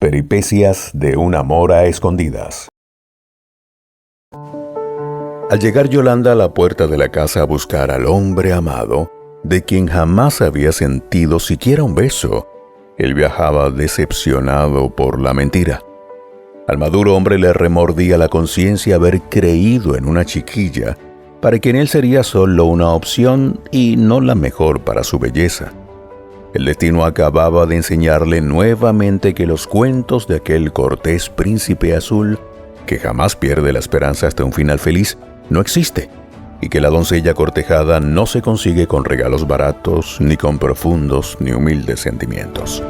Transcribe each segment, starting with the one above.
Peripecias de un amor a escondidas. Al llegar Yolanda a la puerta de la casa a buscar al hombre amado, de quien jamás había sentido siquiera un beso, él viajaba decepcionado por la mentira. Al maduro hombre le remordía la conciencia haber creído en una chiquilla, para quien él sería solo una opción y no la mejor para su belleza. El destino acababa de enseñarle nuevamente que los cuentos de aquel cortés príncipe azul, que jamás pierde la esperanza hasta un final feliz, no existe, y que la doncella cortejada no se consigue con regalos baratos, ni con profundos ni humildes sentimientos.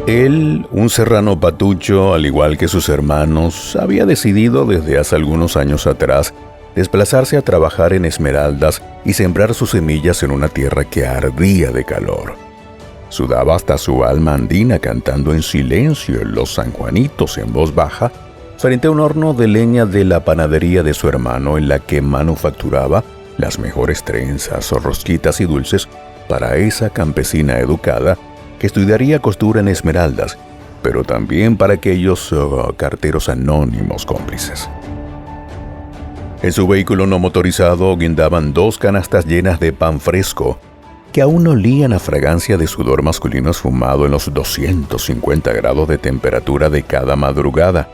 Él, un serrano patucho, al igual que sus hermanos, había decidido desde hace algunos años atrás desplazarse a trabajar en Esmeraldas y sembrar sus semillas en una tierra que ardía de calor. Sudaba hasta su alma andina cantando en silencio los sanjuanitos en voz baja frente a un horno de leña de la panadería de su hermano en la que manufacturaba las mejores trenzas, rosquitas y dulces para esa campesina educada que estudiaría costura en Esmeraldas, pero también para aquellos carteros anónimos cómplices. En su vehículo no motorizado guindaban 2 canastas llenas de pan fresco, que aún olían a fragancia de sudor masculino esfumado en los 250 grados de temperatura de cada madrugada.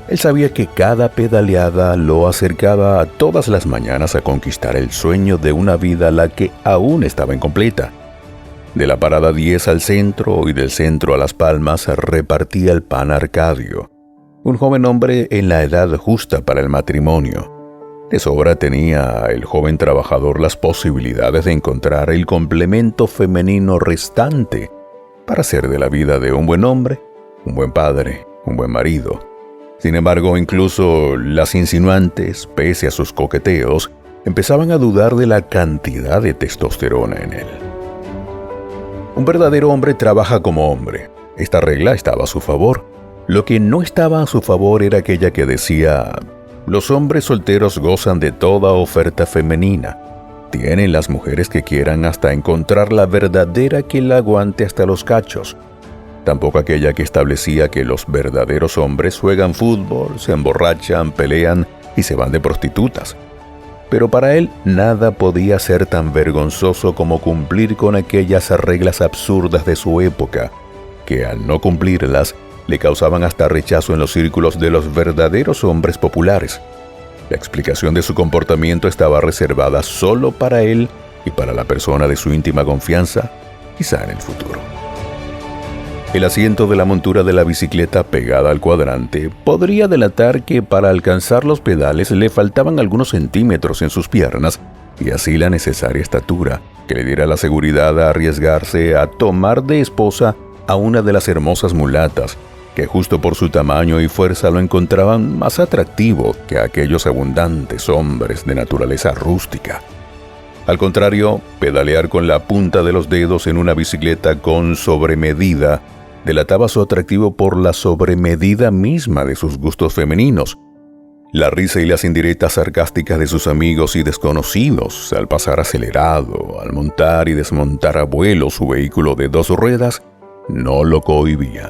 Él sabía que cada pedaleada lo acercaba todas las mañanas a conquistar el sueño de una vida a la que aún estaba incompleta. De la parada 10 al centro y del centro a Las Palmas repartía el pan Arcadio, un joven hombre en la edad justa para el matrimonio. De sobra tenía el joven trabajador las posibilidades de encontrar el complemento femenino restante para hacer de la vida de un buen hombre, un buen padre, un buen marido. Sin embargo, incluso las insinuantes, pese a sus coqueteos, empezaban a dudar de la cantidad de testosterona en él. Un verdadero hombre trabaja como hombre. Esta regla estaba a su favor. Lo que no estaba a su favor era aquella que decía: los hombres solteros gozan de toda oferta femenina. Tienen las mujeres que quieran hasta encontrar la verdadera que la aguante hasta los cachos. Tampoco aquella que establecía que los verdaderos hombres juegan fútbol, se emborrachan, pelean y se van de prostitutas. Pero para él nada podía ser tan vergonzoso como cumplir con aquellas reglas absurdas de su época, que al no cumplirlas le causaban hasta rechazo en los círculos de los verdaderos hombres populares. La explicación de su comportamiento estaba reservada solo para él y para la persona de su íntima confianza, quizá en el futuro. El asiento de la montura de la bicicleta pegada al cuadrante podría delatar que para alcanzar los pedales le faltaban algunos centímetros en sus piernas y así la necesaria estatura que le diera la seguridad a arriesgarse a tomar de esposa a una de las hermosas mulatas que justo por su tamaño y fuerza lo encontraban más atractivo que aquellos abundantes hombres de naturaleza rústica. Al contrario, pedalear con la punta de los dedos en una bicicleta con sobremedida delataba su atractivo por la sobremedida misma de sus gustos femeninos. La risa y las indirectas sarcásticas de sus amigos y desconocidos al pasar acelerado, al montar y desmontar a vuelo su vehículo de 2 ruedas, no lo cohibían.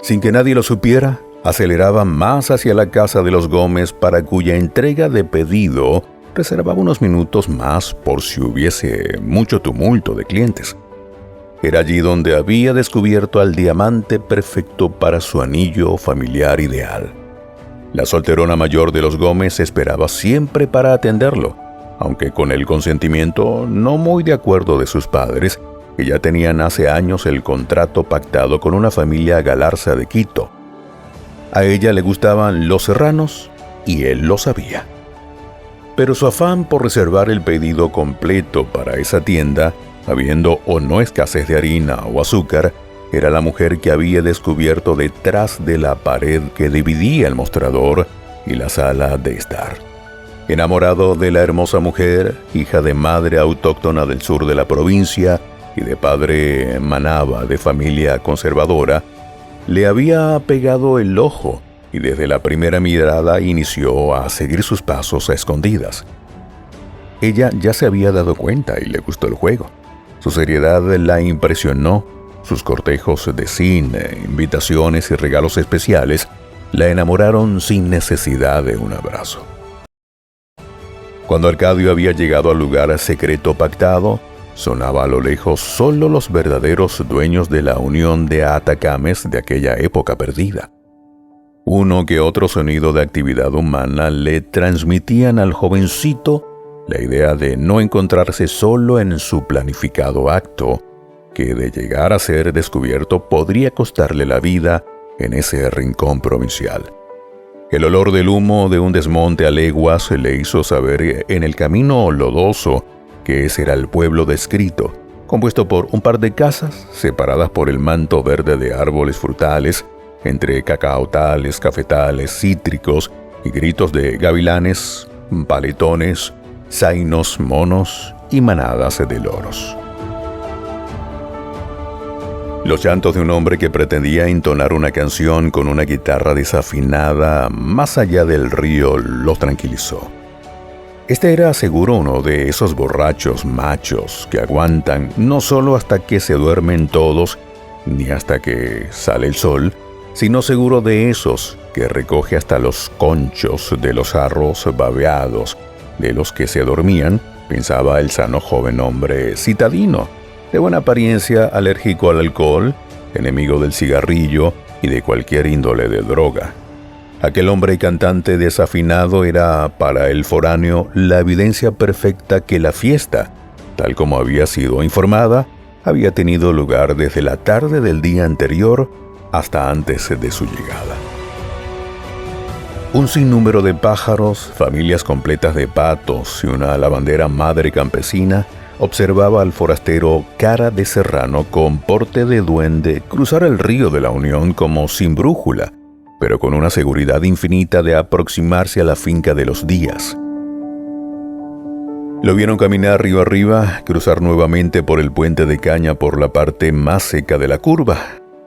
Sin que nadie lo supiera, aceleraba más hacia la casa de los Gómez, para cuya entrega de pedido reservaba unos minutos más por si hubiese mucho tumulto de clientes. Era allí donde había descubierto al diamante perfecto para su anillo familiar ideal. La solterona mayor de los Gómez esperaba siempre para atenderlo, aunque con el consentimiento no muy de acuerdo de sus padres, que ya tenían hace años el contrato pactado con una familia galarza de Quito. A ella le gustaban los serranos y él lo sabía. Pero su afán por reservar el pedido completo para esa tienda, habiendo o no escasez de harina o azúcar, era la mujer que había descubierto detrás de la pared que dividía el mostrador y la sala de estar. Enamorado de la hermosa mujer, hija de madre autóctona del sur de la provincia y de padre manaba de familia conservadora, le había pegado el ojo y desde la primera mirada inició a seguir sus pasos a escondidas. Ella ya se había dado cuenta y le gustó el juego. Su seriedad la impresionó, sus cortejos de cine, invitaciones y regalos especiales la enamoraron sin necesidad de un abrazo. Cuando Arcadio había llegado al lugar secreto pactado, sonaba a lo lejos solo los verdaderos dueños de la unión de Atacames de aquella época perdida. Uno que otro sonido de actividad humana le transmitían al jovencito la idea de no encontrarse solo en su planificado acto, que de llegar a ser descubierto podría costarle la vida en ese rincón provincial. El olor del humo de un desmonte a leguas le hizo saber en el camino lodoso que ese era el pueblo descrito, compuesto por un par de casas separadas por el manto verde de árboles frutales, entre cacaotales, cafetales, cítricos y gritos de gavilanes, paletones, zainos, monos y manadas de loros. Los llantos de un hombre que pretendía entonar una canción con una guitarra desafinada más allá del río los tranquilizó. Este era seguro uno de esos borrachos machos que aguantan no solo hasta que se duermen todos, ni hasta que sale el sol, sino seguro de esos que recoge hasta los conchos de los jarros babeados, de los que se dormían, pensaba el sano joven hombre citadino, de buena apariencia, alérgico al alcohol, enemigo del cigarrillo y de cualquier índole de droga. Aquel hombre cantante desafinado era para el foráneo la evidencia perfecta que la fiesta, tal como había sido informada, había tenido lugar desde la tarde del día anterior hasta antes de su llegada. Un sinnúmero de pájaros, familias completas de patos y una lavandera madre campesina observaba al forastero cara de serrano con porte de duende cruzar el río de la Unión como sin brújula, pero con una seguridad infinita de aproximarse a la finca de los Díaz. Lo vieron caminar río arriba, cruzar nuevamente por el puente de caña por la parte más seca de la curva.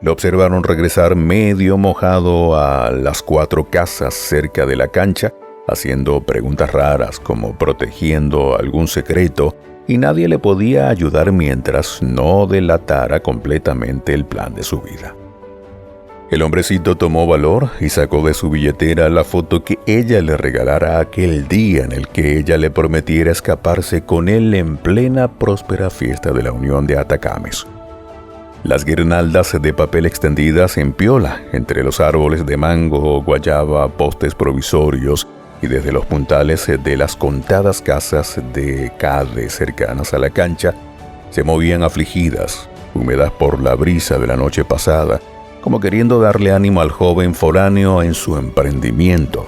Lo observaron regresar medio mojado a las 4 casas cerca de la cancha, haciendo preguntas raras como protegiendo algún secreto, y nadie le podía ayudar mientras no delatara completamente el plan de su vida. El hombrecito tomó valor y sacó de su billetera la foto que ella le regalara aquel día en el que ella le prometiera escaparse con él en plena próspera fiesta de la Unión de Atacames. Las guirnaldas de papel extendidas en piola entre los árboles de mango, guayaba, postes provisorios y desde los puntales de las contadas casas de cade cercanas a la cancha se movían afligidas, húmedas por la brisa de la noche pasada, como queriendo darle ánimo al joven foráneo en su emprendimiento.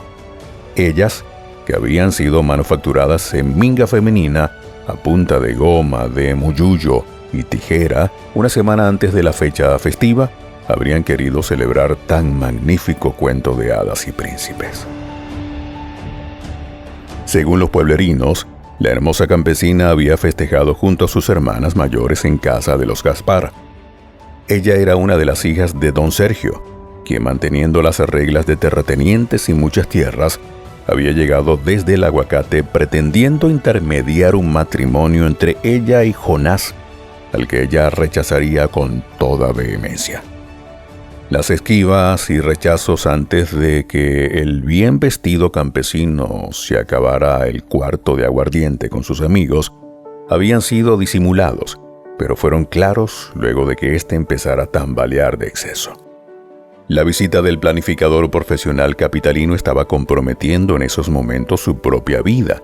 Ellas, que habían sido manufacturadas en minga femenina a punta de goma, de muyuyo y tijera, una semana antes de la fecha festiva, habrían querido celebrar tan magnífico cuento de hadas y príncipes. Según los pueblerinos, la hermosa campesina había festejado junto a sus hermanas mayores en casa de los Gaspar. Ella era una de las hijas de don Sergio, quien, manteniendo las reglas de terratenientes y muchas tierras, había llegado desde el Aguacate pretendiendo intermediar un matrimonio entre ella y Jonás, al que ella rechazaría con toda vehemencia. Las esquivas y rechazos antes de que el bien vestido campesino se acabara el cuarto de aguardiente con sus amigos habían sido disimulados, pero fueron claros luego de que éste empezara a tambalear de exceso. La visita del planificador profesional capitalino estaba comprometiendo en esos momentos su propia vida,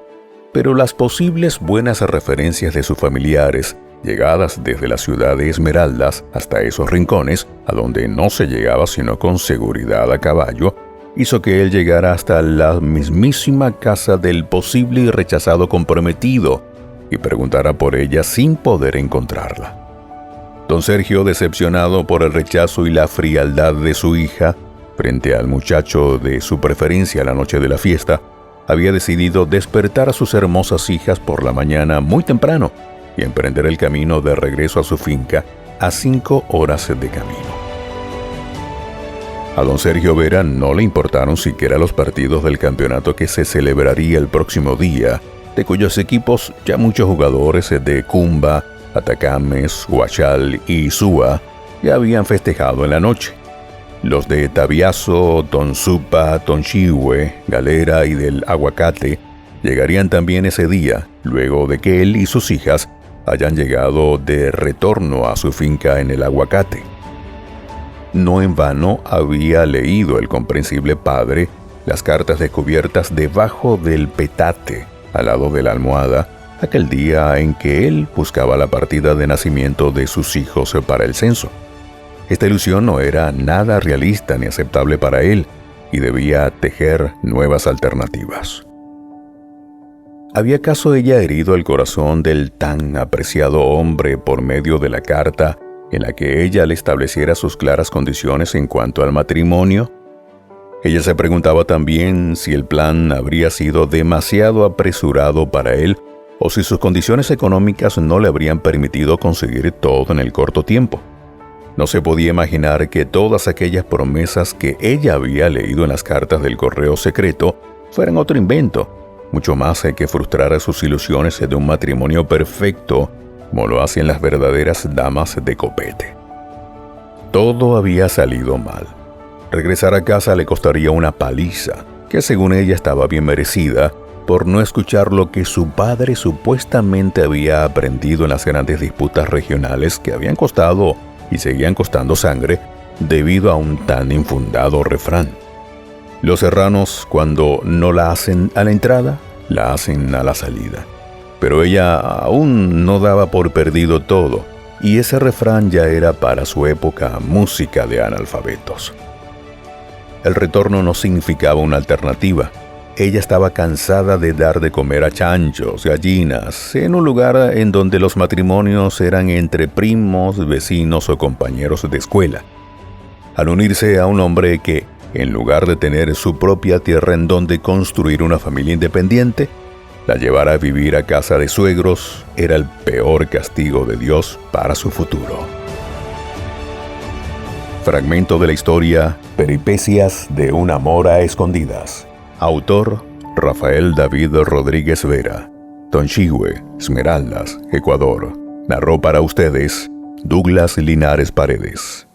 pero las posibles buenas referencias de sus familiares, llegadas desde la ciudad de Esmeraldas hasta esos rincones, a donde no se llegaba sino con seguridad a caballo, hizo que él llegara hasta la mismísima casa del posible y rechazado comprometido y preguntara por ella sin poder encontrarla. Don Sergio, decepcionado por el rechazo y la frialdad de su hija frente al muchacho de su preferencia la noche de la fiesta, había decidido despertar a sus hermosas hijas por la mañana muy temprano y emprender el camino de regreso a su finca a 5 horas de camino. A don Sergio Vera no le importaron siquiera los partidos del campeonato que se celebraría el próximo día, de cuyos equipos ya muchos jugadores de Cumba Atacames, Huachal y Sua ya habían festejado en la noche. Los de Tabiazo, Tonsupa, Tonchihue, Galera y del Aguacate llegarían también ese día, luego de que él y sus hijas hayan llegado de retorno a su finca en el Aguacate. No en vano había leído el comprensible padre las cartas descubiertas debajo del petate, al lado de la almohada, aquel día en que él buscaba la partida de nacimiento de sus hijos para el censo. Esta ilusión no era nada realista ni aceptable para él y debía tejer nuevas alternativas. ¿Había acaso ella herido el corazón del tan apreciado hombre por medio de la carta en la que ella le estableciera sus claras condiciones en cuanto al matrimonio? Ella se preguntaba también si el plan habría sido demasiado apresurado para él o si sus condiciones económicas no le habrían permitido conseguir todo en el corto tiempo. No se podía imaginar que todas aquellas promesas que ella había leído en las cartas del correo secreto fueran otro invento, mucho más que frustrara sus ilusiones de un matrimonio perfecto, como lo hacen las verdaderas damas de copete. Todo había salido mal. Regresar a casa le costaría una paliza, que según ella estaba bien merecida, por no escuchar lo que su padre supuestamente había aprendido en las grandes disputas regionales que habían costado y seguían costando sangre debido a un tan infundado refrán. Los serranos, cuando no la hacen a la entrada, la hacen a la salida. Pero ella aún no daba por perdido todo, y ese refrán ya era para su época música de analfabetos. El retorno no significaba una alternativa. Ella estaba cansada de dar de comer a chanchos, gallinas, en un lugar en donde los matrimonios eran entre primos, vecinos o compañeros de escuela. Al unirse a un hombre que, en lugar de tener su propia tierra en donde construir una familia independiente, la llevara a vivir a casa de suegros, era el peor castigo de Dios para su futuro. Fragmento de la historia Peripecias de un amor a escondidas. Autor Rafael David Rodríguez Vera. Tonchihue, Esmeraldas, Ecuador. Narró para ustedes Douglas Linares Paredes.